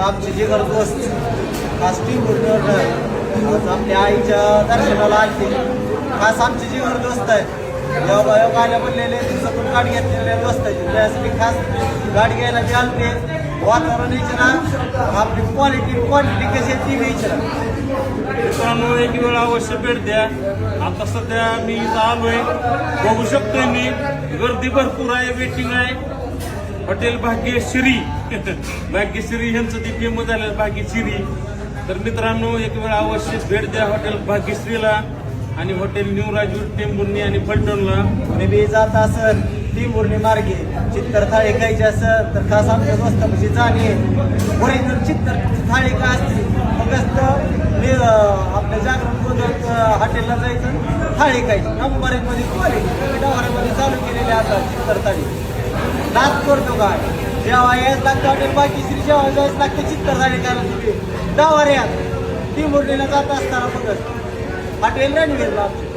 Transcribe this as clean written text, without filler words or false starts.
आमचे जिगर दोस्त खास टिंबुर्णीवर आज आपल्या आईच्या दर्शनाला आलते. खास आमचे जिगर दोस्त आहे. योगा आल्या बनलेले दिवसातून गाडी घेतलेल्या दोस्त आहे. त्यासाठी खास गाडी घ्यायला जे आलते वातावरण विचारा आपली क्वालिटी कशी आहे ती विचारा. मित्रांनो एक वेळ अवश्य भेट द्या. आता सध्या मी इथं आलोय, बघू शकतोय मी गर्दी भरपूर आहे, वेटिंग आहे. हॉटेल भाग्यश्री भाग्यश्री यांचं ती फेमस झालेलं भाग्यश्री. तर मित्रांनो एक वेळ अवश्य भेट द्या हॉटेल भाग्यश्रीला आणि हॉटेल न्यू राजूर टेंभुर्णी आणि फलटणला. कोणी बी जात असेल टिंबुर्णी मार्गे चित्तर थाळी खायची असेल तर खास आमच्या दोस्तापाशी जाणे. ओरिजिनल चित्तर थाळी काय असते फक्त आपल्या जागरण गोदत हॉटेलला जायचं थाळी खायची. नंबरमध्ये क्वालिटी डवाऱ्यामध्ये चालू केलेली आता चित्तर थाळी. नाच करतो काय जेव्हा यायच लागतं हॉटेल बाकीश्री जेव्हा जायच लागतं चित्तर थाळी खायला तुम्ही डवाऱ्यात टिंबुर्णीला जात असताना फक्त हॉटेल रणवीरला आमच्या